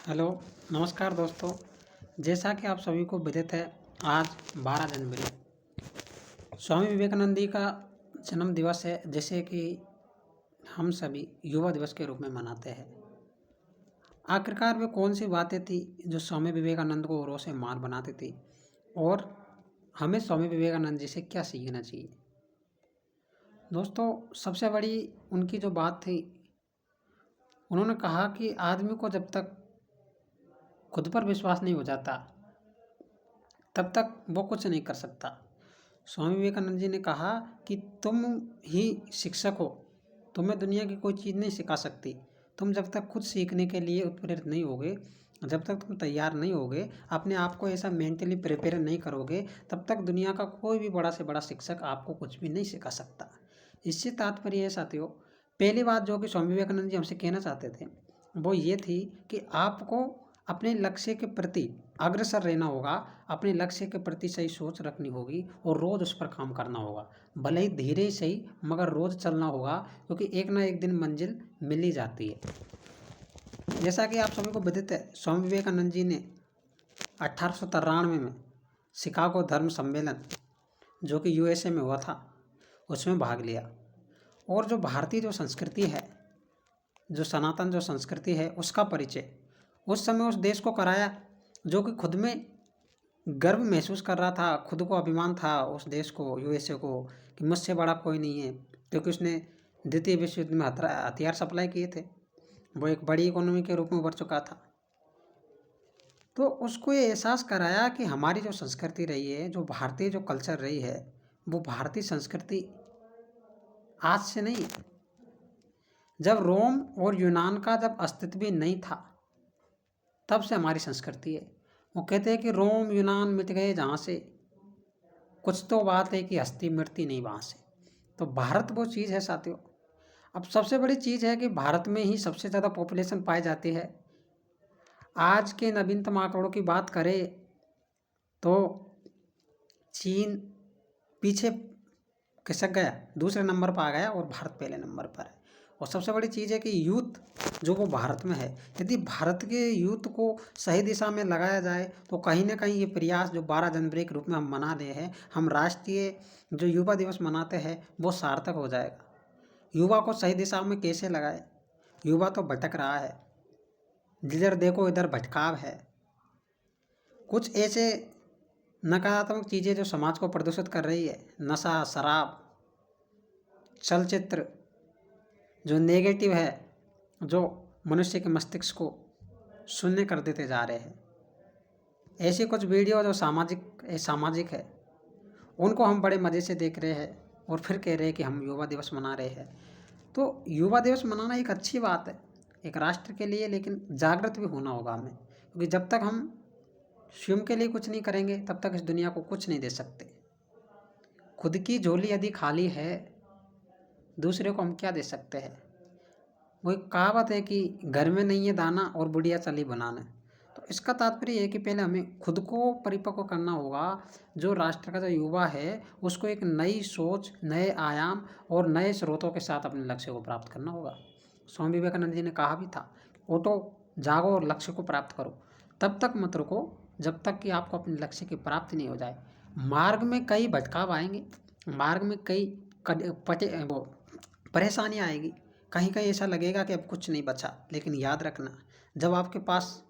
Hello, नमस्कार दोस्तों। जैसा कि आप सभी को विदित है, आज 12 जनवरी स्वामी विवेकानंद जी का जन्म दिवस है, जिसे कि हम सभी युवा दिवस के रूप में मनाते हैं। आखिरकार वे कौन सी बातें थी जो स्वामी विवेकानंद को औरों से महान बनाती थी और हमें स्वामी विवेकानंद जी से क्या सीखना चाहिए? दोस्तों, सबसे बड़ी उनकी जो बात थी, उन्होंने कहा कि आदमी को जब तक खुद पर विश्वास नहीं हो जाता, तब तक वो कुछ नहीं कर सकता। स्वामी विवेकानंद जी ने कहा कि तुम ही शिक्षक हो, तुम्हें दुनिया की कोई चीज़ नहीं सिखा सकती। तुम जब तक खुद सीखने के लिए उत्प्रेरित नहीं होगे, जब तक तुम तैयार नहीं होगे, अपने आप को ऐसा मेंटली प्रिपेयर नहीं करोगे, तब तक दुनिया का कोई भी बड़ा से बड़ा शिक्षक आपको कुछ भी नहीं सिखा सकता। इससे तात्पर्य है साथियों, पहली बात जो कि स्वामी विवेकानंद जी हमसे कहना चाहते थे, वो ये थी कि आपको अपने लक्ष्य के प्रति अग्रसर रहना होगा, अपने लक्ष्य के प्रति सही सोच रखनी होगी और रोज़ उस पर काम करना होगा। भले ही धीरे ही सही, मगर रोज़ चलना होगा, क्योंकि एक ना एक दिन मंजिल मिल ही जाती है। जैसा कि आप सभी को विदित है, स्वामी विवेकानंद जी ने 1893 में शिकागो धर्म सम्मेलन, जो कि यूएसए में हुआ था, उसमें भाग लिया। और जो भारतीय जो संस्कृति है, जो सनातन जो संस्कृति है, उसका परिचय उस समय उस देश को कराया, जो कि खुद में गर्व महसूस कर रहा था, खुद को अभिमान था उस देश को, यूएसए को, कि मुझसे बड़ा कोई नहीं है, क्योंकि उसने द्वितीय विश्व युद्ध में हथियार सप्लाई किए थे। वो एक बड़ी इकोनॉमी के रूप में उभर चुका था। तो उसको ये एहसास कराया कि हमारी जो संस्कृति रही है, जो भारतीय जो कल्चर रही है, वो भारतीय संस्कृति आज से नहीं है। जब रोम और यूनान का जब अस्तित्व भी नहीं था, तब से हमारी संस्कृति है। वो कहते हैं कि रोम यूनान मिट गए जहाँ से, कुछ तो बात है कि हस्ती मिटती नहीं वहाँ से। तो भारत वो चीज़ है साथियों। अब सबसे बड़ी चीज़ है कि भारत में ही सबसे ज़्यादा पॉपुलेशन पाई जाती है। आज के नवीनतम आंकड़ों की बात करें तो चीन पीछे खिसक गया, दूसरे नंबर पर आ गया और भारत पहले नंबर पर है। और सबसे बड़ी चीज़ है कि यूथ जो वो भारत में है, यदि भारत के यूथ को सही दिशा में लगाया जाए तो कहीं ना कहीं ये प्रयास जो 12 जनवरी के रूप में हम मना रहे हैं, हम राष्ट्रीय जो युवा दिवस मनाते हैं, वो सार्थक हो जाएगा। युवा को सही दिशा में कैसे लगाए? युवा तो भटक रहा है, जिधर देखो इधर भटकाव है। कुछ ऐसे नकारात्मक चीज़ें जो समाज को प्रदूषित कर रही है, नशा, शराब, चलचित्र, जो नेगेटिव है, जो मनुष्य के मस्तिष्क को शून्य कर देते जा रहे हैं। ऐसे कुछ वीडियो जो सामाजिक है, उनको हम बड़े मज़े से देख रहे हैं और फिर कह रहे हैं कि हम युवा दिवस मना रहे हैं। तो युवा दिवस मनाना एक अच्छी बात है एक राष्ट्र के लिए, लेकिन जागृत भी होना होगा हमें, क्योंकि जब तक हम स्वयं के लिए कुछ नहीं करेंगे, तब तक इस दुनिया को कुछ नहीं दे सकते। खुद की झोली यदि खाली है, दूसरे को हम क्या दे सकते हैं? वो एक कहावत है कि घर में नहीं है दाना और बुढ़िया चली बनाने। तो इसका तात्पर्य ये है कि पहले हमें खुद को परिपक्व करना होगा। जो राष्ट्र का जो युवा है, उसको एक नई सोच, नए आयाम और नए स्रोतों के साथ अपने लक्ष्य को प्राप्त करना होगा। स्वामी विवेकानंद जी ने कहा भी था, उठो, जागो और लक्ष्य को प्राप्त करो। तब तक मत रुको जब तक कि आपको अपने लक्ष्य की प्राप्ति नहीं हो जाए। मार्ग में कई भटकाव आएंगे, मार्ग में कई परेशानियाँ आएगी, कहीं कहीं ऐसा लगेगा कि अब कुछ नहीं बचा। लेकिन याद रखना, जब आपके पास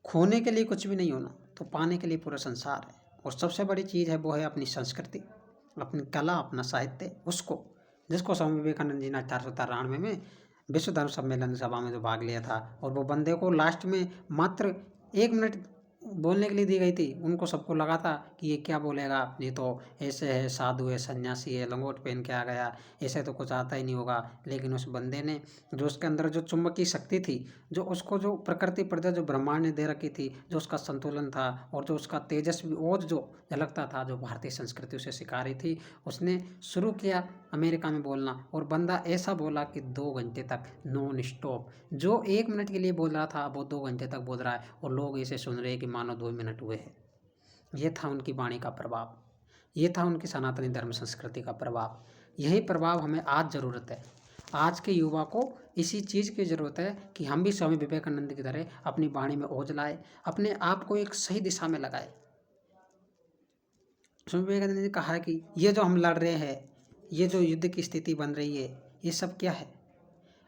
खोने के लिए कुछ भी नहीं होना, तो पाने के लिए पूरा संसार है। और सबसे बड़ी चीज़ है वो है अपनी संस्कृति, अपनी कला, अपना साहित्य, उसको जिसको स्वामी विवेकानंद जी ने 1893 में विश्व धर्म सम्मेलन सभा में जो भाग लिया था, और वो बंदे को लास्ट में मात्र 1 मिनट बोलने के लिए दी गई थी। उनको सबको लगा था कि ये क्या बोलेगा, ये तो ऐसे है, साधु है, सन्यासी है, लंगोट पहन के आ गया, ऐसे तो कुछ आता ही नहीं होगा। लेकिन उस बंदे ने, जो उसके अंदर जो चुंबकीय शक्ति थी, जो उसको जो प्रकृति प्रदत्त जो ब्रह्मांड ने दे रखी थी, जो उसका संतुलन था और जो उसका तेजस्वी ओज जो झलकता था, जो भारतीय संस्कृति उसे सिखा रही थी, उसने शुरू किया अमेरिका में बोलना। और बंदा ऐसा बोला कि 2 घंटे तक नॉन स्टॉप। जो 1 मिनट के लिए बोल रहा था, वो 2 घंटे तक बोल रहा है, और लोग ऐसे सुन रहे हैं कि मानो 2 मिनट हुए हैं। ये था उनकी वाणी का प्रभाव, ये था उनकी सनातनी धर्म संस्कृति का प्रभाव। यही प्रभाव हमें आज ज़रूरत है। आज के युवा को इसी चीज़ की ज़रूरत है कि हम भी स्वामी विवेकानंद की तरह अपनी वाणी में ओज लाए, अपने आप को एक सही दिशा में लगाए। स्वामी विवेकानंद ने कहा है कि ये जो हम लड़ रहे हैं, ये जो युद्ध की स्थिति बन रही है, ये सब क्या है?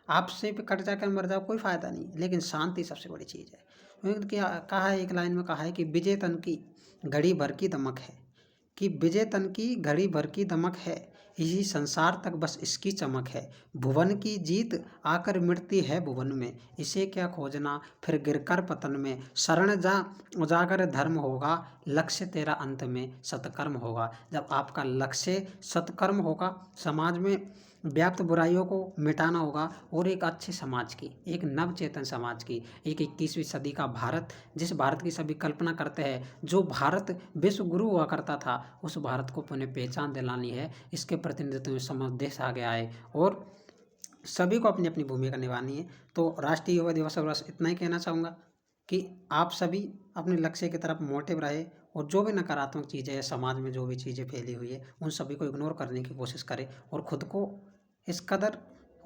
आपसे पे कट जाकर मर जाओ कोई फ़ायदा नहीं, लेकिन शांति सबसे बड़ी चीज़ है। उन्होंने क्या कहा है, एक लाइन में कहा है कि विजय तन की घड़ी भर की दमक है, कि विजय तन की घड़ी भर की दमक है, इसी संसार तक बस इसकी चमक है। भुवन की जीत आकर मिटती है भुवन में, इसे क्या खोजना फिर गिरकर पतन में। शरण जा उजागर धर्म होगा, लक्ष्य तेरा अंत में सत्कर्म होगा। जब आपका लक्ष्य सत्कर्म होगा, समाज में व्याप्त बुराइयों को मिटाना होगा और एक अच्छे समाज की, एक नवचेतन समाज की, एक 21वीं सदी का भारत, जिस भारत की सभी कल्पना करते हैं, जो भारत विश्व गुरु हुआ करता था, उस भारत को पुनः पहचान दिलानी है। इसके प्रतिनिधित्व में समस्त देश आ गया है और सभी को अपनी अपनी भूमिका निभानी है। तो राष्ट्रीय युवा दिवस पर बस इतना ही कहना चाहूँगा कि आप सभी अपने लक्ष्य की तरफ मोटिव रहे और जो भी नकारात्मक चीज़ें हैं, समाज में जो भी चीज़ें फैली हुई है, उन सभी को इग्नोर करने की कोशिश करें और खुद को इस कदर,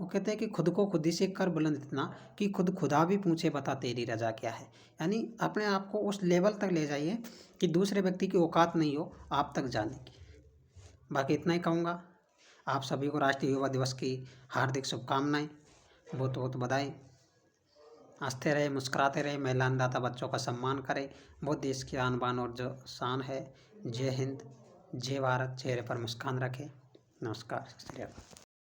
वो कहते हैं कि खुद को खुद ही से कर बुलंद इतना कि खुद खुदा भी पूछे बता तेरी रजा क्या है। यानी अपने आप को उस लेवल तक ले जाइए कि दूसरे व्यक्ति की औकात नहीं हो आप तक जाने की। बाकी इतना ही कहूँगा। आप सभी को राष्ट्रीय युवा दिवस की हार्दिक शुभकामनाएं, बहुत बहुत बधाई। हंसते रहे, मुस्कुराते रहे, महिला अन्नदाता बच्चों का सम्मान करें। वो देश की आन बान और जो शान है। जय हिंद, जय भारत, चेहरे पर मुस्कान रखें। नमस्कार, सत श्री अकाल।